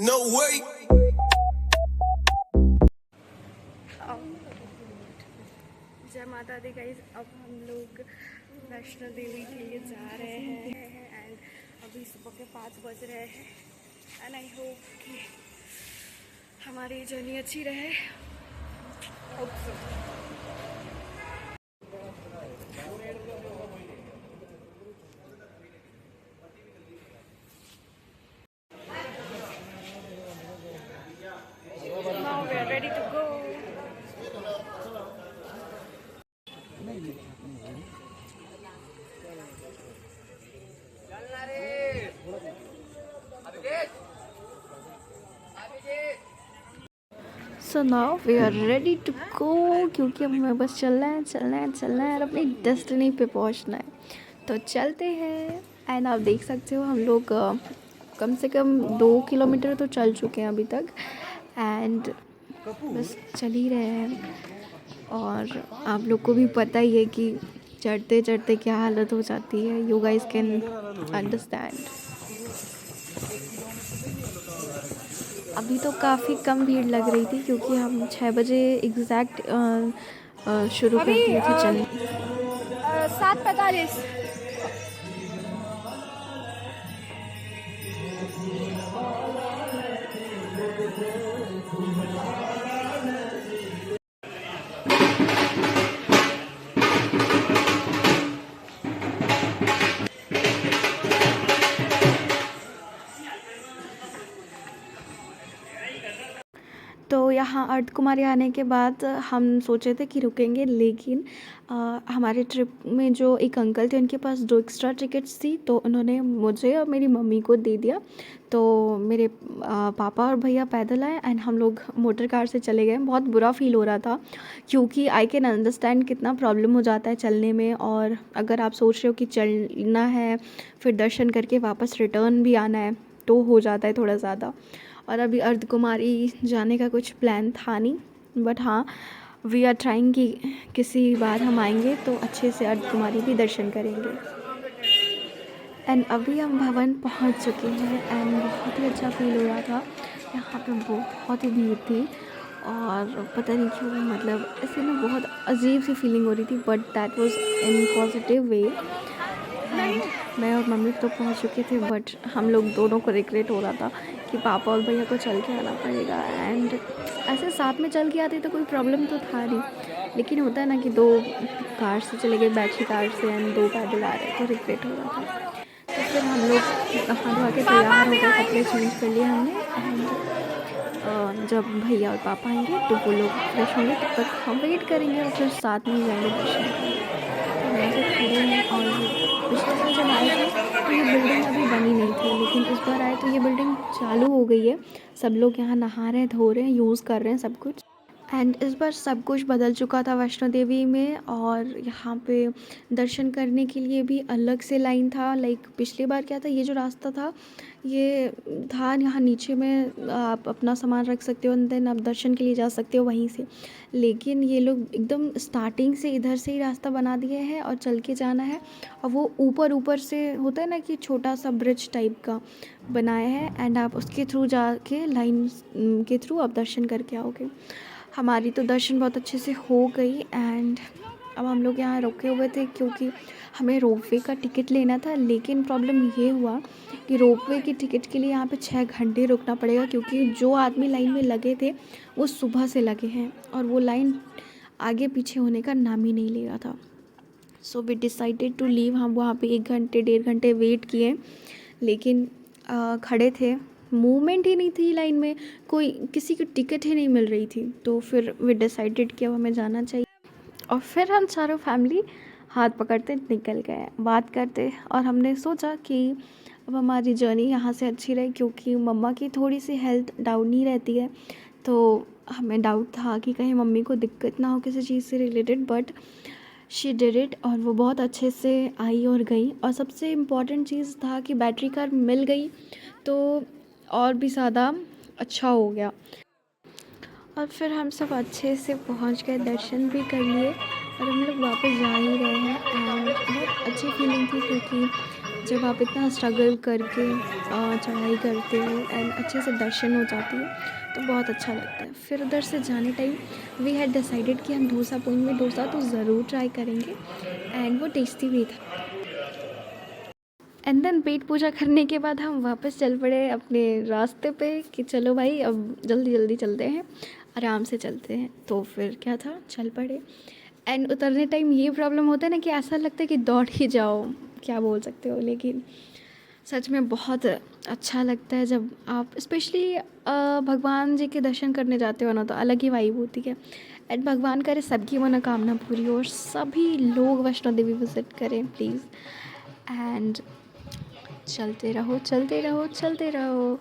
No way. जय माता दी guys, अब हम लोग वैष्णो देवी के लिए जा रहे हैं एंड अभी सुबह के 5 बज रहे हैं एंड आई होप कि हमारी जर्नी अच्छी रहे। Hope so. Now we are ready to go. So now we are ready to go, क्योंकि अब हमें बस चलना है और अपनी डेस्टिनी पे पहुंचना है। तो चलते हैं। एंड आप देख सकते हो हम लोग कम से कम 2 किलोमीटर तो चल चुके हैं अभी तक एंड बस चल ही रहे हैं। और आप लोग को भी पता ही है कि चढ़ते चढ़ते क्या हालत हो जाती है। You guys can understand. अभी तो काफ़ी कम भीड़ लग रही थी क्योंकि हम 6 बजे एग्जैक्ट शुरू कर दिए थे चलने। 7:45। तो यहाँ अर्ध कुमारी आने के बाद हम सोचे थे कि रुकेंगे, लेकिन हमारे ट्रिप में जो एक अंकल थे उनके पास 2 एक्स्ट्रा टिकट्स थी, तो उन्होंने मुझे और मेरी मम्मी को दे दिया। तो मेरे पापा और भैया पैदल आए एंड हम लोग मोटर कार से चले गए। बहुत बुरा फील हो रहा था क्योंकि आई कैन अंडरस्टैंड कितना प्रॉब्लम हो जाता है चलने में। और अगर आप सोच रहे हो कि चलना है फिर दर्शन करके वापस रिटर्न भी आना है तो हो जाता है थोड़ा ज़्यादा। और अभी अर्ध कुमारी जाने का कुछ प्लान था नहीं, बट हाँ वी आर ट्राइंग कि किसी बार हम आएंगे तो अच्छे से अर्ध कुमारी भी दर्शन करेंगे। एंड अभी हम भवन पहुंच चुके हैं एंड बहुत ही अच्छा फील हो रहा था। यहाँ पे बहुत ही भीड़ थी और पता नहीं क्यों मतलब ऐसे में बहुत अजीब सी फीलिंग हो रही थी, but that was in positive way. And मैं और मम्मी तो पहुंच चुके थे, बट हम लोग दोनों को रिग्रेट हो रहा था कि पापा और भैया को चल के आना पड़ेगा। एंड ऐसे साथ में चल के आते तो कोई प्रॉब्लम तो था नहीं, लेकिन होता है ना कि 2 कार से चले गए, बैटरी कार से, एंड 2 पैदल आ रहे, तो रिग्रेट हो रहा था। तो फिर हम लोग नहा धोआ के तैयार हो गए, कपड़े चेंज कर लिए हमने। एंड जब भैया और पापा आएंगे तो वो लोग फ्रेश होंगे, तब तक हम वेट करेंगे और फिर साथ में जाएंगे दर्शन करने। तो वैसे खड़े हैं और पिछले साल जब आए थे तो ये बिल्डिंग अभी बनी नहीं थी, लेकिन इस बार आए तो ये बिल्डिंग चालू हो गई है। सब लोग यहाँ नहा रहे हैं, धो रहे हैं, यूज़ कर रहे हैं सब कुछ। एंड इस बार सब कुछ बदल चुका था वैष्णो देवी में, और यहाँ पे दर्शन करने के लिए भी अलग से लाइन था। लाइक पिछली बार क्या था, ये जो रास्ता था ये था यहाँ नीचे में आप अपना सामान रख सकते हो एंड देन आप दर्शन के लिए जा सकते हो वहीं से। लेकिन ये लोग एकदम स्टार्टिंग से इधर से ही रास्ता बना दिए हैं और चल के जाना है। और वो ऊपर ऊपर से होता है ना कि छोटा सा ब्रिज टाइप का बनाया है एंड आप उसके थ्रू जाके लाइन के थ्रू आप दर्शन करके आओगे। हमारी तो दर्शन बहुत अच्छे से हो गई एंड अब हम लोग यहाँ रुके हुए थे क्योंकि हमें रोपवे का टिकट लेना था। लेकिन प्रॉब्लम ये हुआ कि रोपवे की टिकट के लिए यहाँ पे 6 घंटे रुकना पड़ेगा, क्योंकि जो आदमी लाइन में लगे थे वो सुबह से लगे हैं और वो लाइन आगे पीछे होने का नाम ही नहीं ले रहा था। So we decided to leave. हम वहाँ पे 1 घंटे 1.5 घंटे वेट किए, लेकिन खड़े थे, मूवमेंट ही नहीं थी लाइन में, कोई किसी की टिकट ही नहीं मिल रही थी। तो फिर वी डिसाइडेड कि अब हमें जाना चाहिए और फिर हम चारों फैमिली हाथ पकड़ते निकल गए बात करते। और हमने सोचा कि अब हमारी जर्नी यहाँ से अच्छी रहे, क्योंकि मम्मा की थोड़ी सी हेल्थ डाउन ही रहती है, तो हमें डाउट था कि कहीं मम्मी को दिक्कत ना हो किसी चीज़ से related, but she did it और वो बहुत अच्छे से आई और गई। और सबसे इम्पॉर्टेंट चीज़ था कि बैटरी कार मिल गई तो और भी ज़्यादा अच्छा हो गया। और फिर हम सब अच्छे से पहुंच गए, दर्शन भी कर लिए और हम लोग वापस जा ही रहे हैं। एंड बहुत अच्छी फीलिंग थी क्योंकि जब आप इतना स्ट्रगल करके चढ़ाई करते हो एंड अच्छे से दर्शन हो जाती है तो बहुत अच्छा लगता है। फिर उधर से जाने टाइम वी हैड डिसाइडेड कि हम डोसा पॉइंट में डोसा तो ज़रूर ट्राई करेंगे एंड वो टेस्टी भी था। एंड देन पेट पूजा करने के बाद हम वापस चल पड़े अपने रास्ते पे कि चलो भाई अब जल्दी जल्दी चलते हैं, आराम से चलते हैं। तो फिर क्या था, चल पड़े। एंड उतरने टाइम ये प्रॉब्लम होता है ना कि ऐसा लगता है कि दौड़ ही जाओ, क्या बोल सकते हो, लेकिन सच में बहुत अच्छा लगता है जब आप स्पेशली भगवान जी के दर्शन करने जाते हो ना, तो अलग ही वाइब होती है। एंड भगवान करे सबकी मनोकामना पूरी हो और सभी लोग वैष्णो देवी विज़िट करें प्लीज़। एंड चलते रहो चलते रहो चलते रहो।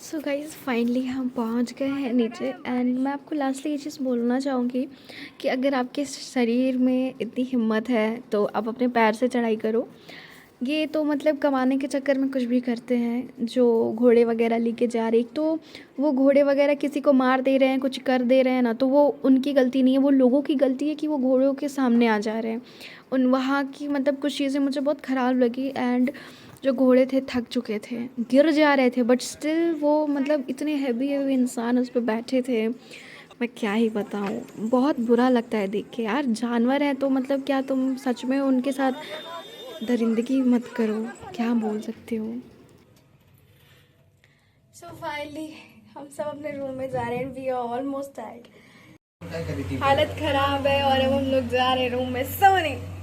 सो गाइज़ फाइनली हम पहुंच गए हैं नीचे। एंड मैं आपको लास्टली ये चीज़ बोलना चाहूँगी कि अगर आपके शरीर में इतनी हिम्मत है तो आप अपने पैर से चढ़ाई करो। ये तो मतलब कमाने के चक्कर में कुछ भी करते हैं, जो घोड़े वगैरह लेके जा रहे, एक तो वो घोड़े वगैरह किसी को मार दे रहे हैं, कुछ कर दे रहे हैं ना, तो वो उनकी गलती नहीं है, वो लोगों की गलती है कि वो घोड़ों के सामने आ जा रहे हैं। उन वहाँ की मतलब कुछ चीज़ें मुझे बहुत ख़राब लगी। एंड जो घोड़े थे थक चुके थे, गिर जा रहे थे, बट स्टिल वो मतलब इतने हैवी हैवी इंसान उस पर बैठे थे, मैं क्या ही बताऊँ। बहुत बुरा लगता है देख के यार, जानवर हैं तो मतलब क्या तुम सच में उनके साथ दरिंदगी मत करो, क्या बोल सकते हो। सो फाइनली हम सब अपने रूम में जा रहे हैं, वी आर ऑलमोस्ट टायर्ड, हालत ख़राब है और अब हम लोग जा रहे हैं रूम में सोने।